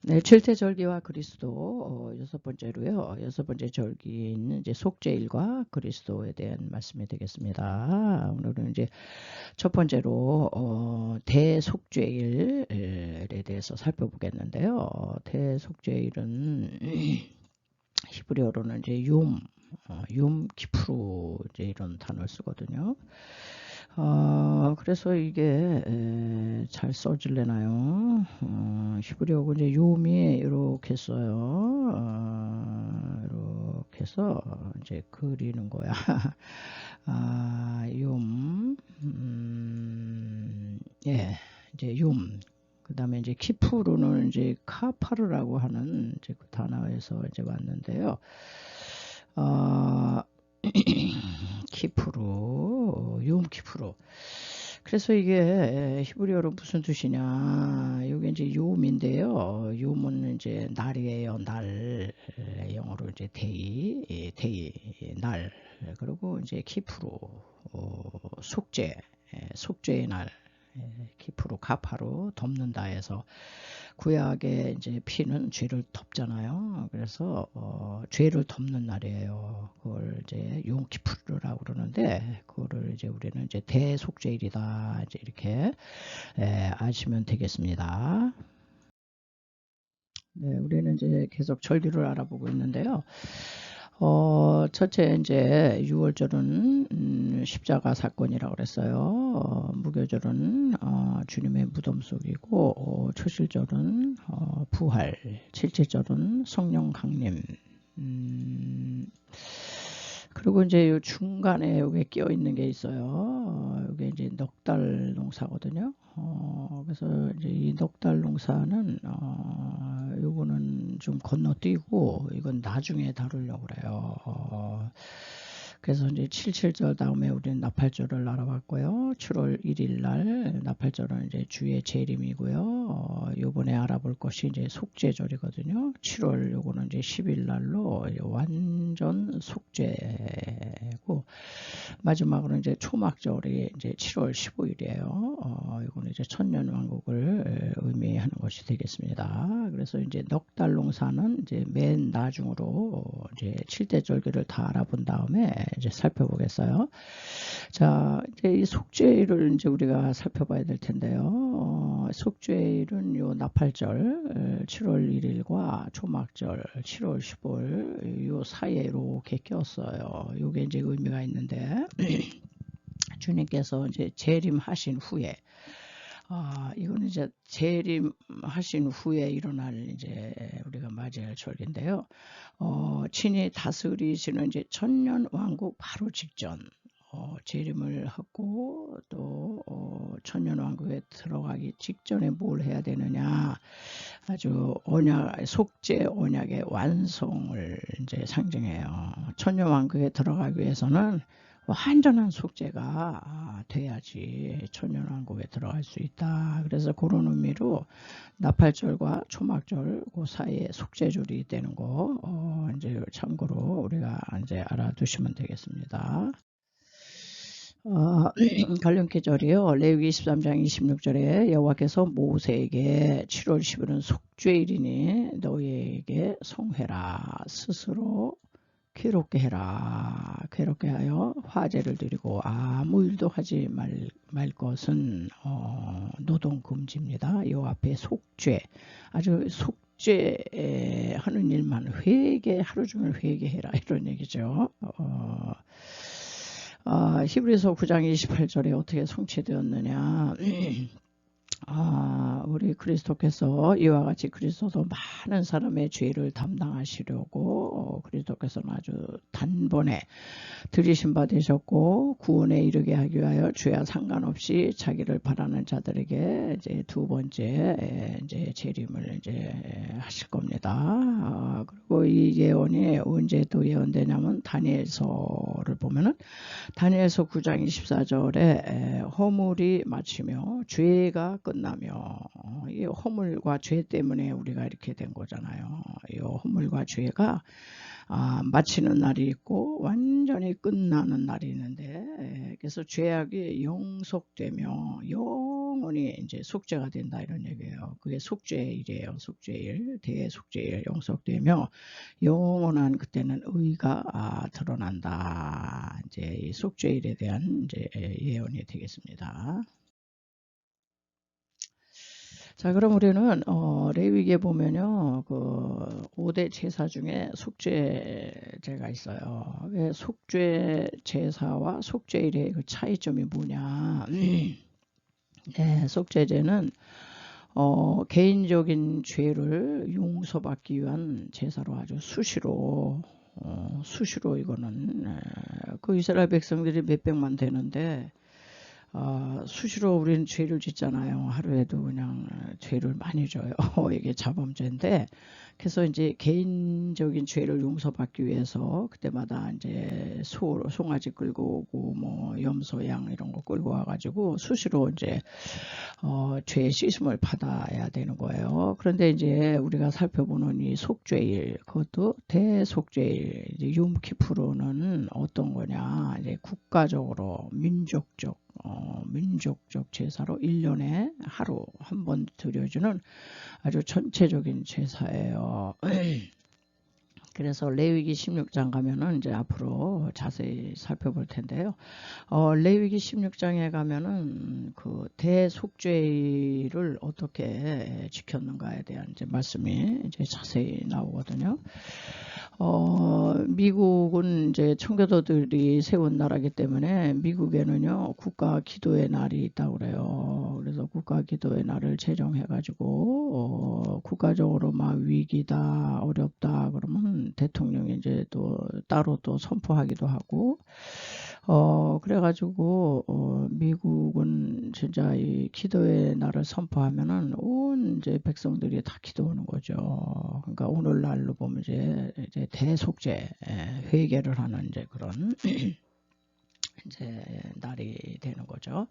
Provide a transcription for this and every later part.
네, 칠태절기와 그리스도 여섯 번째로요. 여섯 번째 절기는 이제 속죄일과 그리스도에 대한 말씀이 되겠습니다. 오늘은 이제 첫 번째로 대속죄일에 대해서 살펴보겠는데요. 대속죄일은 히브리어로는 이제 욤 키프루 이제 이런 단어를 쓰거든요. 그래서 이게 잘 써질래나요? 히브리어고 이제 욤이 이렇게 써요. 이렇게 해서 이제 그리는 거야. 욤, 예, 이제 욤. 그 다음에 이제 키프루는 이제 카파르라고 하는 이제 그 단어에서 이제 왔는데요. 키프루, 욤 키프루. 그래서 이게 히브리어로 무슨 뜻이냐? 이게 이제 욤인데요. 욤은 이제 날이에요. 날. 영어로 이제 데이, 날. 그리고 이제 키프루, 속죄의 날. 키프루 카파로 덮는다 해서 구약의 이제 피는 죄를 덮잖아요. 그래서 죄를 덮는 날이에요. 그걸 이제 용키프르라고 그러는데 그거를 이제 우리는 이제 대속죄일이다 이제 이렇게 아시면 되겠습니다. 네, 우리는 이제 계속 절기를 알아보고 있는데요. 첫째 이제 6월절은 십자가 사건이라고 그랬어요. 무교절은 주님의 무덤 속이고 초실절은 부활, 칠칠절은 성령 강림. 그리고 이제 요 중간에 여기 끼어 있는 게 있어요. 이게 이제 넉 달 농사거든요. 그래서 이제 이 넉 달 농사는 요거는 좀 건너뛰고 이건 나중에 다루려고 그래요. 그래서 이제 77절 다음에 우리는 나팔절을 알아봤고요. 7월 1일 날 나팔절은 이제 주의 재림이고요. 요번에 알아볼 것이 이제 속죄절이거든요. 7월 요거는 이제 10일 날로 완전 속죄고 마지막으로 이제 초막절이 이제 7월 15일이에요. 이거는 이제 천년왕국을 의미하는 것이 되겠습니다. 그래서 이제 넉 달 농사는 이제 맨 나중으로 이제 7대 절기를 다 알아본 다음에 이제 살펴보겠어요. 자, 이제 이 속죄일을 이제 우리가 살펴봐야 될 텐데요. 속죄일은 요 나팔절 7월 1일과 초막절 7월 15일 요 사이에 이렇게 꼈어요. 요게 이제 의미가 있는데 주님께서 이제 재림하신 후에 이거는 이제 재림하신 후에 일어날 이제 우리가 맞이할 절기인데요. 친히 다스리시는 이제 천년 왕국 바로 직전 재림을 하고 또 천년 왕국에 들어가기 직전에 뭘 해야 되느냐? 아주 속죄 언약의 완성을 이제 상징해요. 천년 왕국에 들어가기 위해서는 완전한 속죄가 돼야지 천년왕국에 들어갈 수 있다. 그래서 그런 의미로 나팔절과 초막절 그 사이에 속죄절이 되는 거 이제 참고로 우리가 이제 알아두시면 되겠습니다. 갈림계절이요. 레위기 23장 26절에 여호와께서 모세에게 7월 10일은 속죄일이니 너희에게 송해라. 스스로 괴롭게 해라. 괴롭게 하여 화제를 드리고 아무 일도 하지 말 것은 노동금지입니다. 이 앞에 속죄, 아주 속죄하는 일만 하루 종일 회개해라 이런 얘기죠. 히브리서 9장 28절에 어떻게 성취되었느냐. 우리 그리스도께서 이와 같이 그리스도도 많은 사람의 죄를 담당하시려고 그리스도께서는 아주 단번에 들이신 바 되셨고 구원에 이르게 하기 위하여 죄와 상관없이 자기를 바라는 자들에게 이제 두 번째 이제 재림을 이제 하실 겁니다. 그리고 이 예언이 언제 또 예언되냐면 다니엘서를 보면은 다니엘서 9장 24절에 허물이 마치며 죄가 끝나며 이 허물과 죄 때문에 우리가 이렇게 된 거잖아요. 이 허물과 죄가 마치는 날이 있고 완전히 끝나는 날이 있는데 그래서 죄악이 영속되며 영원히 이제 속죄가 된다 이런 얘기예요. 그게 속죄일이에요. 속죄일, 대속죄일 영속되며 영원한 그때는 의가 드러난다. 이제 이 속죄일에 대한 이제 예언이 되겠습니다. 자, 그럼 우리는 레위기에 보면요, 그 5대 제사 중에 속죄제가 있어요. 속죄 제사와 속죄일의 그 차이점이 뭐냐? 네, 속죄제는 개인적인 죄를 용서받기 위한 제사로 아주 수시로 이거는 그 이스라엘 백성들이 몇백만 되는데 수시로 우리는 죄를 짓잖아요. 하루에도 그냥 죄를 많이 져요. 이게 자범죄인데, 그래서 이제 개인적인 죄를 용서받기 위해서 그때마다 이제 송아지 끌고 오고 뭐 염소, 양 이런 거 끌고 와가지고 수시로 이제 죄의 씻음을 받아야 되는 거예요. 그런데 이제 우리가 살펴보는 이 속죄일, 그것도 대속죄일, 이제 욤키푸르는 어떤 거냐? 이제 국가적으로 민족적 제사로 1년에 하루 한 번 드려주는 아주 전체적인 제사예요. 그래서 레위기 16장 가면은 이제 앞으로 자세히 살펴볼 텐데요. 레위기 16장에 가면은 그 대속죄일을 어떻게 지켰는가에 대한 이제 말씀이 이제 자세히 나오거든요. 미국은 이제 청교도들이 세운 나라이기 때문에 미국에는요 국가 기도의 날이 있다고 그래요. 그래서 국가 기도의 날을 제정해가지고 국가적으로 막 위기다 어렵다 그러면 대통령이 이제 또 따로 또 선포하기도 하고 그래가지고 미국은 진짜 이 기도의 날을 선포하면은 온 이제 백성들이 다 기도하는 거죠. 그러니까 오늘날로 보면 이제 대속죄 회개를 하는 이제 그런 이제 날이 되는 거죠.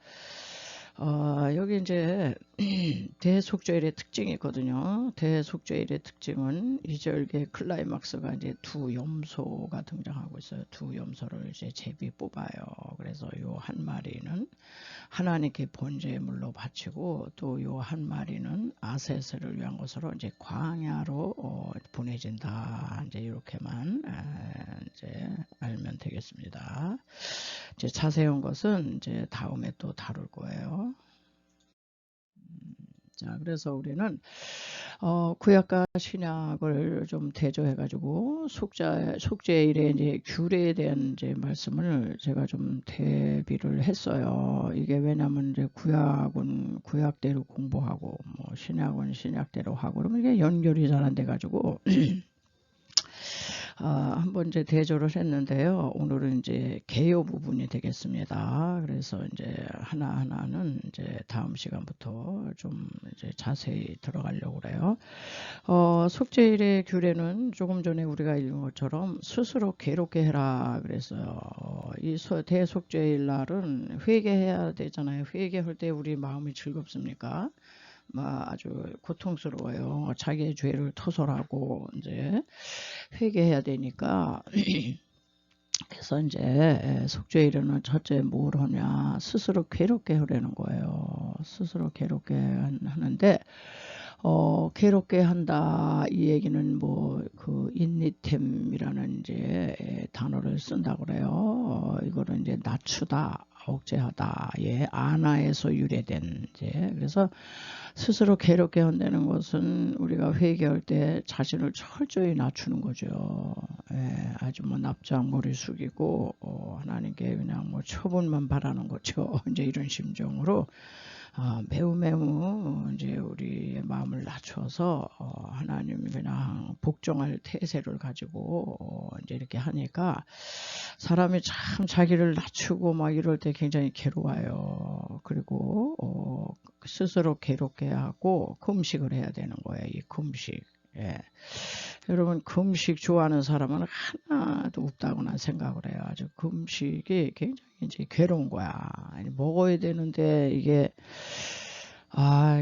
여기 이제 대속죄일의 특징이 있거든요. 대속죄일의 특징은 2절의 클라이막스가 이제 두 염소가 등장하고 있어요. 두 염소를 이제 제비 뽑아요. 그래서 요 한 마리는 하나님께 번제물로 바치고 또 요 한 마리는 아세스를 위한 것으로 이제 광야로 보내진다. 이제 이렇게만 이제 알면 되겠습니다. 이제 자세한 것은 이제 다음에 또 다룰 거예요. 자, 그래서 우리는 구약과 신약을 좀 대조해가지고 속죄일의 이제 규례에 대한 이제 말씀을 제가 좀 대비를 했어요. 이게 왜냐면 이제 구약은 구약대로 공부하고 뭐 신약은 신약대로 하고 그러면 이게 연결이 잘 안 돼가지고 한번 이제 대조를 했는데요. 오늘은 이제 개요 부분이 되겠습니다. 그래서 이제 하나하나는 이제 다음 시간부터 좀 이제 자세히 들어가려고 그래요. 속죄일의 규례는 조금 전에 우리가 읽은 것처럼 스스로 괴롭게 해라 그랬어요. 이 대속죄일 날은 회개해야 되잖아요. 회개할 때 우리 마음이 즐겁습니까? 아주 고통스러워요. 자기의 죄를 토설하고 이제 회개해야 되니까 그래서 이제 속죄일에는 첫째 뭘 하냐 스스로 괴롭게 하려는 거예요. 스스로 괴롭게 하는데 괴롭게 한다 이 얘기는 뭐 그 인니템이라는 이제 단어를 쓴다고 그래요. 이거는 이제 낮추다 억제하다 예 안하에서 유래된 이제 그래서 스스로 괴롭게 한다는 것은 우리가 회개할 때 자신을 철저히 낮추는 거죠. 예, 아주 뭐 납작 머리 숙이고 하나님께 그냥 뭐 처분만 바라는 거죠. 이제 이런 심정으로 매우 이제 우리의 마음을 낮춰서 하나님이 그냥 복종할 태세를 가지고 이제 이렇게 하니까 사람이 참 자기를 낮추고 막 이럴 때 굉장히 괴로워요. 그리고 스스로 괴롭게 하고 금식을 해야 되는 거예요. 이 금식. 예. 여러분 금식 좋아하는 사람은 하나도 없다고 난 생각을 해요. 아주 금식이 굉장히 이제 괴로운 거야. 먹어야 되는데 이게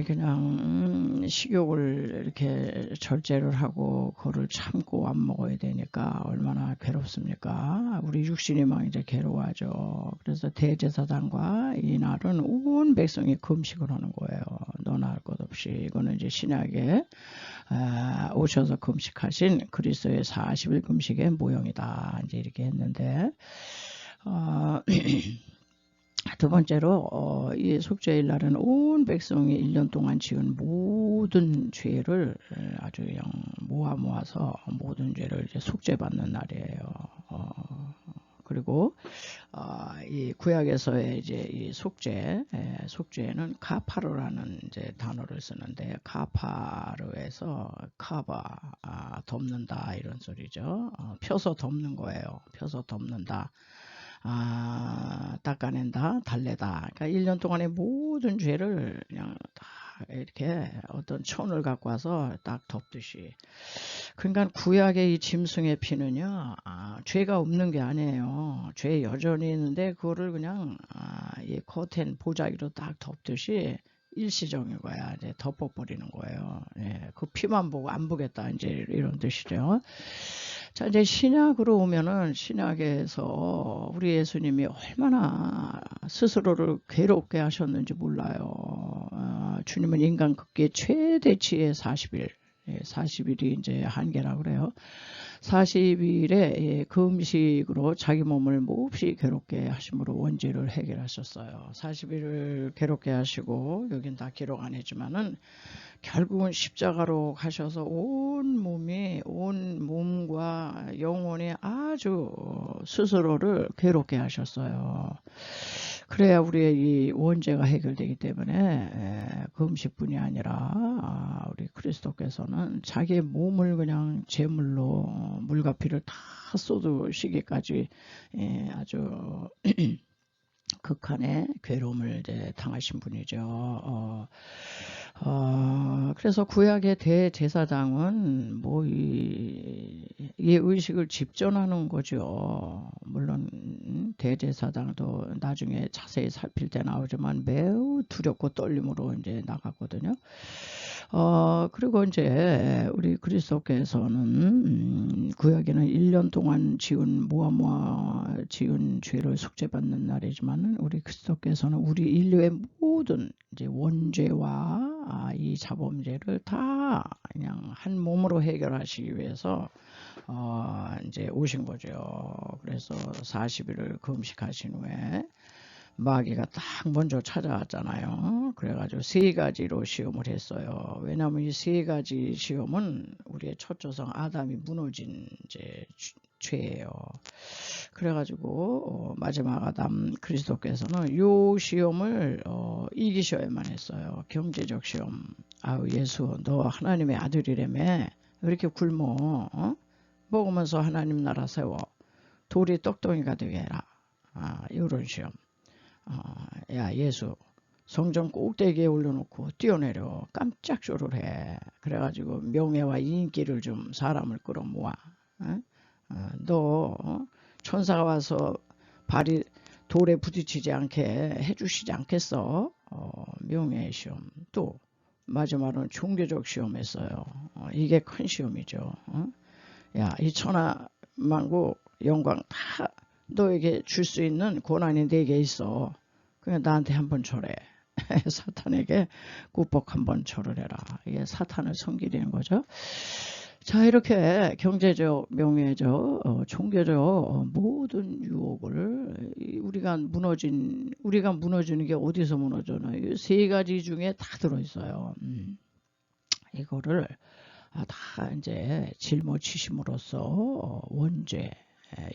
그냥 식욕을 이렇게 절제를 하고 그거를 참고 안 먹어야 되니까 얼마나 괴롭습니까? 우리 육신이 막 이제 괴로워하죠. 그래서 대제사장과 이날은 온 백성이 금식을 하는 거예요. 너나 할 것 없이. 이거는 이제 신약에 오셔서 금식하신 그리스도의 40일 금식의 모형이다. 이제 이렇게 했는데 두 번째로 이 속죄일 날은 온 백성이 1년 동안 지은 모든 죄를 아주 그냥 모아서 모든 죄를 이제 속죄받는 날이에요. 그리고 이 구약에서의 이제 이 속죄는 카파르라는 이제 단어를 쓰는데 카파르에서 카바 덮는다 이런 소리죠. 펴서 덮는 거예요. 펴서 덮는다. 닦아낸다, 달래다. 그러니까 1년 동안의 모든 죄를 그냥 다 이렇게 어떤 천을 갖고 와서 딱 덮듯이. 그러니까 구약의 이 짐승의 피는요, 죄가 없는 게 아니에요. 죄 여전히 있는데 그거를 그냥 이 커튼 보자기로 딱 덮듯이 일시적인 거야. 이제 덮어버리는 거예요. 예, 그 피만 보고 안 보겠다. 이제 이런 뜻이죠. 자, 이제 신약으로 오면은 신약에서 우리 예수님이 얼마나 스스로를 괴롭게 하셨는지 몰라요. 주님은 인간 극기의 최대치의 40일, 40일이 이제 한계라고 그래요. 40일에 금식으로 자기 몸을 몹시 괴롭게 하심으로 원죄를 해결하셨어요. 40일을 괴롭게 하시고 여긴 다 기록 안 했지만은 결국은 십자가로 가셔서 온 몸과 영혼이 아주 스스로를 괴롭게 하셨어요. 그래야 우리의 이 원죄가 해결되기 때문에 금식뿐이 아니라 우리 그리스도께서는 자기의 몸을 그냥 제물로 물과 피를 다 쏟으시기까지 아주 극한의 괴로움을 이제 당하신 분이죠. 그래서 구약의 대제사장은 뭐 이 의식을 집전하는 거죠. 물론 대제사장도 나중에 자세히 살필 때 나오지만 매우 두렵고 떨림으로 이제 나갔거든요. 그리고 이제 우리 그리스도께서는 구약에는 1년 동안 모아 지은 죄를 속죄받는 날이지만 우리 그리스도께서는 우리 인류의 모든 이제 원죄와 이 자범죄를 다 그냥 한 몸으로 해결하시기 위해서 이제 오신 거죠. 그래서 40일을 금식하신 후에 마귀가 딱 먼저 찾아왔잖아요. 그래가지고 세 가지로 시험을 했어요. 왜냐하면 이 세 가지 시험은 우리의 첫 조상 아담이 무너진 이제 죄예요. 그래가지고 마지막 아담 그리스도께서는 요 시험을 이기셔야만 했어요. 경제적 시험. 예수 너 하나님의 아들이라며 왜 이렇게 굶어? 먹으면서 하나님 나라 세워. 돌이 떡덩이가 되게 해라. 이런 시험. 야 예수 성전 꼭대기에 올려놓고 뛰어내려 깜짝 쇼를 해. 그래가지고 명예와 인기를 좀 사람을 끌어모아. 너 천사가 와서 발이 돌에 부딪히지 않게 해주시지 않겠어? 명예의 시험. 또 마지막으로는 종교적 시험했어요. 이게 큰 시험이죠. 야, 이 천하만국 영광 다 너에게 줄 수 있는 고난이 내게 있어. 그냥 나한테 한번 절해. 사탄에게 꾸벅 한번 절을 해라. 이게 사탄을 섬기려는 거죠. 자, 이렇게 경제적, 명예적, 종교적 모든 유혹을 우리가 무너지는 게 어디서 무너져요? 세 가지 중에 다 들어있어요. 이거를 다 이제 짊어지심으로써 원죄,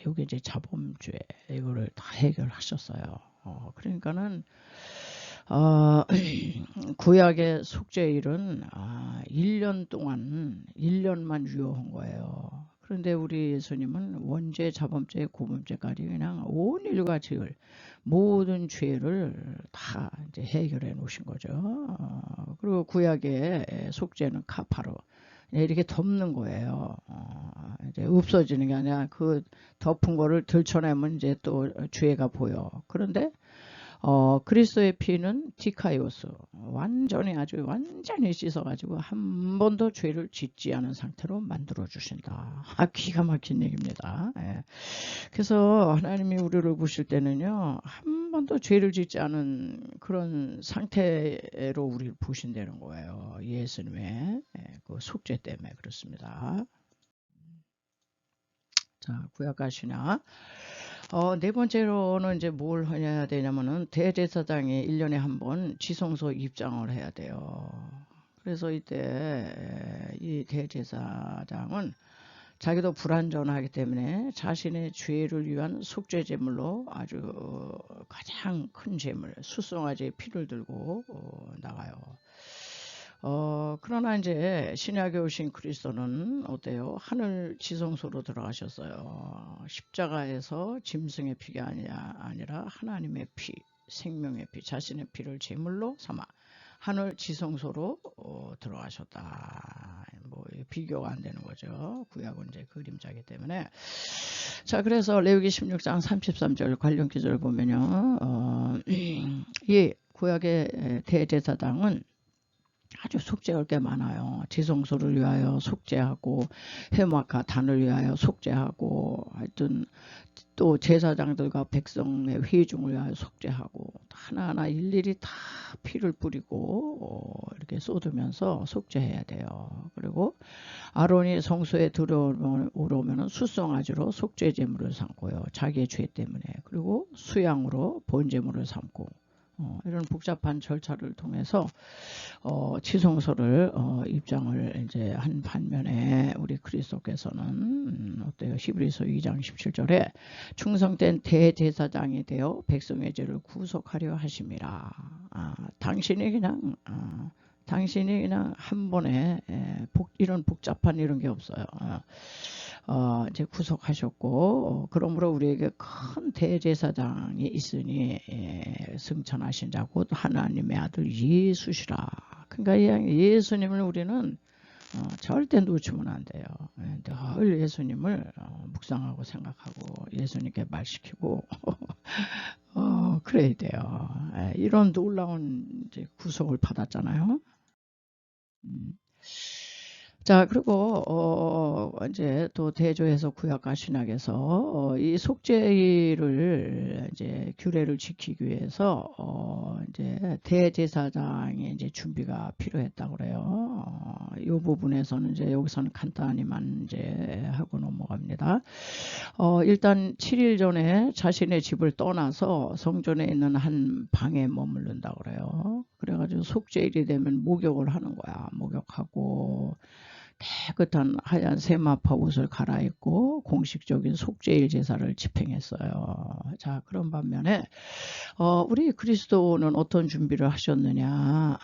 요게 이제 자범죄, 이거를 다 해결하셨어요. 그러니까는 구약의 속죄일은 1년 동안 1년만 유효한 거예요. 그런데 우리 예수님은 원죄, 자범죄, 고범죄까지 그냥 온 인류가 지을 모든 죄를 다 이제 해결해 놓으신 거죠. 그리고 구약의 속죄는 카파로 이렇게 덮는 거예요. 이제 없어지는 게 아니라 그 덮은 거를 들춰내면 이제 또 죄가 보여. 그런데 그리스도의 피는 디카이오스, 완전히 아주 완전히 씻어가지고 한 번도 죄를 짓지 않은 상태로 만들어 주신다. 기가 막힌 얘기입니다. 예. 그래서 하나님이 우리를 보실 때는요, 한 번도 죄를 짓지 않은 그런 상태로 우리를 보신다는 거예요. 예수님의 그 속죄 때문에 그렇습니다. 자, 구약 가시나. 네 번째로는 이제 뭘 해야 되냐면은 대제사장이 1년에 한 번 지성소 입장을 해야 돼요. 그래서 이때 이 대제사장은 자기도 불완전하기 때문에 자신의 죄를 위한 속죄 제물로 아주 가장 큰 제물, 수송아지의 피를 들고 나가요. 그러나 이제 신약에 오신 그리스도는 어때요? 하늘 지성소로 들어가셨어요. 십자가에서 짐승의 피가 아니라 하나님의 피, 생명의 피, 자신의 피를 제물로 삼아 하늘 지성소로 들어가셨다. 뭐 비교가 안 되는 거죠. 구약은 이제 그림자이기 때문에. 자, 그래서 레위기 16장 33절 관련 기절을 보면요. 이 구약의 대제사장은 아주 속죄할 게 많아요. 지성소를 위하여 속죄하고 해막과 단을 위하여 속죄하고 하여튼 또 제사장들과 백성의 회중을 위하여 속죄하고 하나하나 일일이 다 피를 뿌리고 이렇게 쏟으면서 속죄해야 돼요. 그리고 아론이 성소에 들어오면 수송아지로 속죄 제물을 삼고요. 자기의 죄 때문에. 그리고 수양으로 본제물을 삼고 이런 복잡한 절차를 통해서 지성소를 입장을 이제 한 반면에 우리 그리스도께서는 어때요? 히브리서 2장 17절에 충성된 대제사장이 되어 백성의 죄를 구속하려 하심이라. 당신이 그냥 한 번에 이런 복잡한 이런 게 없어요. 이제 구속하셨고 그러므로 우리에게 큰 대제사장이 있으니 승천하신 자고 하나님의 아들 예수시라. 그러니까 예수님을 우리는 절대 놓치면 안 돼요. 늘 예수님을 묵상하고 생각하고 예수님께 말시키고 그래야 돼요. 이런 놀라운 이제 구속을 받았잖아요. 자, 그리고 이제 또 대조에서 구약과 신약에서 이 속죄일을 이제 규례를 지키기 위해서 이제 대제사장의 이제 준비가 필요했다고 그래요. 이 부분에서는 이제 여기서는 간단히만 이제 하고 넘어갑니다. 일단 7일 전에 자신의 집을 떠나서 성전에 있는 한 방에 머무른다고 그래요. 그래가지고 속죄일이 되면 목욕을 하는 거야. 목욕하고 깨끗한 하얀 세마파 옷을 갈아입고 공식적인 속죄일 제사를 집행했어요. 자, 그런 반면에 우리 그리스도는 어떤 준비를 하셨느냐.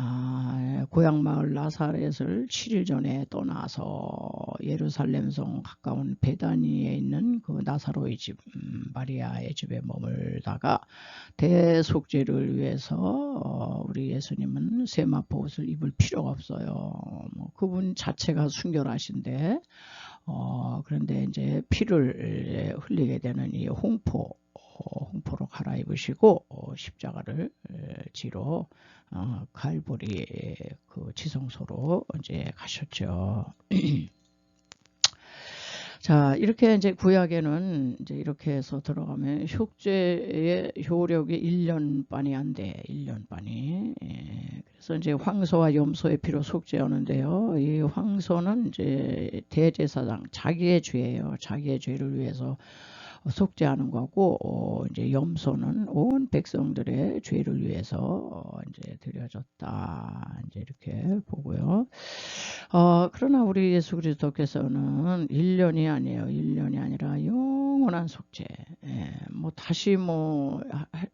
고향 마을 나사렛을 7일 전에 떠나서 예루살렘성 가까운 베다니에 있는 그 나사로의 집 마리아의 집에 머물다가 대속죄를 위해서 우리 예수님은 세마포 옷을 입을 필요가 없어요. 그분 자체가 순결하신데 그런데 이제 피를 흘리게 되는 이 홍포로 갈아입으시고 십자가를 지러 갈보리 그 지성소로 이제 가셨죠. 자, 이렇게 이제 구약에는 이제 이렇게 해서 들어가면 속죄의 효력이 1년 반이 안 돼. 1년 반이. 그래서 이제 황소와 염소의 피로 속죄하는데요. 이 황소는 이제 대제사장 자기의 죄예요. 자기의 죄를 위해서 속죄하는 거고 이제 염소는 온 백성들의 죄를 위해서 이제 드려졌다. 이제 이렇게 보고요. 그러나 우리 예수 그리스도께서는 1년이 아니에요. 1년이 아니라 영원한 속죄. 뭐 다시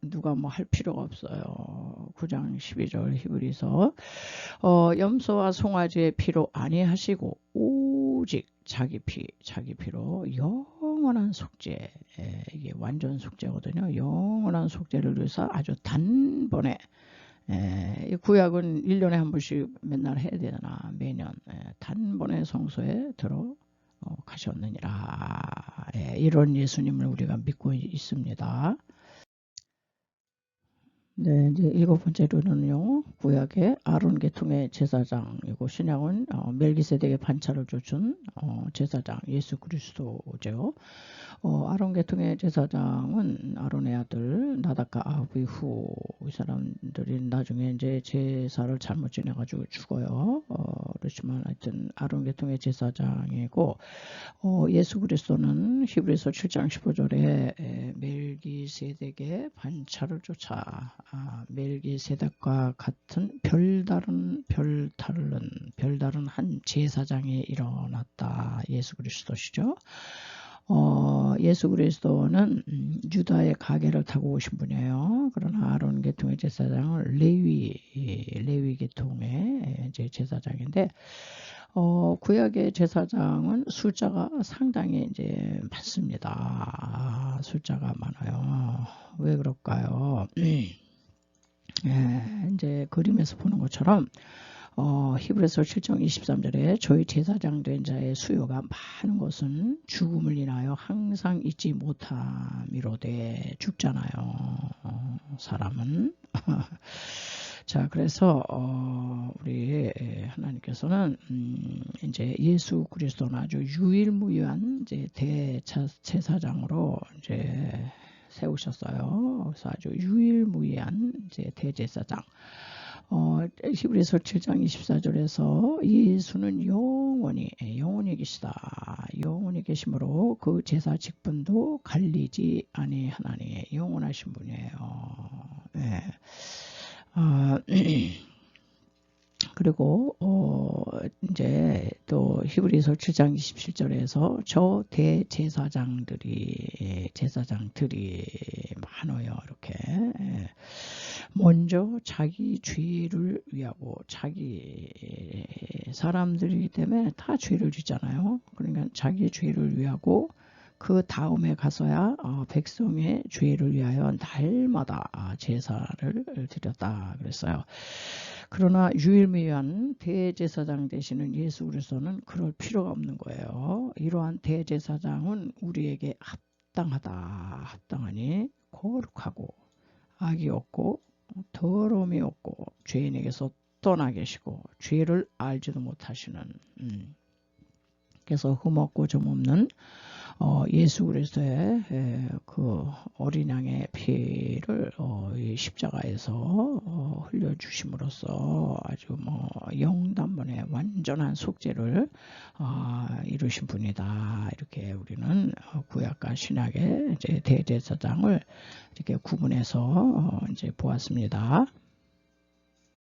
누가 뭐 할 필요가 없어요. 9장 12절 히브리서 염소와 송아지의 피로 아니하시고 오직 자기 피로 영원한 속죄. 이게 완전 속죄거든요. 영원한 속죄를 위해서 아주 단번에 이 구약은 1년에 한 번씩 맨날 해야 되나 매년 단번에 성소에 들어 가셨느니라. 이런 예수님을 우리가 믿고 있습니다. 네, 이제 일곱 번째로는요, 구약의 아론 계통의 제사장이고, 신약은 멜기세덱의 반차를 쫓은 제사장 예수 그리스도죠. 아론 계통의 제사장은 아론의 아들 나답과 아비후, 이 사람들이 나중에 이제 제사를 잘못 지내가지고 죽어요. 그렇지만 하여튼 아론 계통의 제사장이고, 예수 그리스도는 히브리서 7장 15절에 멜기세덱의 반차를 쫓아 멜기세덱과 같은 별다른 한 제사장이 일어났다. 예수 그리스도시죠. 예수 그리스도는 유다의 가계를 타고 오신 분이에요. 그러나 아론 계통의 제사장은 레위 계통의 제사장인데, 구약의 제사장은 숫자가 상당히 이제 많습니다. 숫자가 많아요. 왜 그럴까요? 이제 그림에서 보는 것처럼 히브리서 7장 23절에 저희 제사장 된 자의 수요가 많은 것은 죽음을 인하여 항상 잊지 못함이로되 죽잖아요. 사람은. 자, 그래서 우리 하나님께서는 이제 예수 그리스도는 아주 유일무이한 이제 대제사장으로 이제 세우셨어요. 그래서 아주 유일무이한 이제 대제사장. 히브리서 7장 24절에서 예수는 영원히 계시다. 영원히 계심으로 그 제사 직분도 갈리지 아니하나니 영원하신 분이에요. 네. 그리고 이제 또 히브리서 7장 27절에서 저 대제사장들이 많아요. 이렇게 먼저 자기 죄를 위하고 자기 사람들이기 때문에 다 죄를 짓잖아요. 그러니까 자기 죄를 위하고 그 다음에 가서야 백성의 죄를 위하여 날마다 제사를 드렸다 그랬어요. 그러나 유일무이한 대제사장 되시는 예수 그리스도는 그럴 필요가 없는 거예요. 이러한 대제사장은 우리에게 합당하니 거룩하고 악이 없고 더러움이 없고 죄인에게서 떠나 계시고 죄를 알지도 못하시는 그래서 흠없고 점없는 예수 그리스도의 그 어린 양의 피를 이 십자가에서 흘려주심으로써 아주 뭐 영단번에 완전한 속죄를 이루신 분이다. 이렇게 우리는 구약과 신약의 이제 대제사장을 이렇게 구분해서 이제 보았습니다.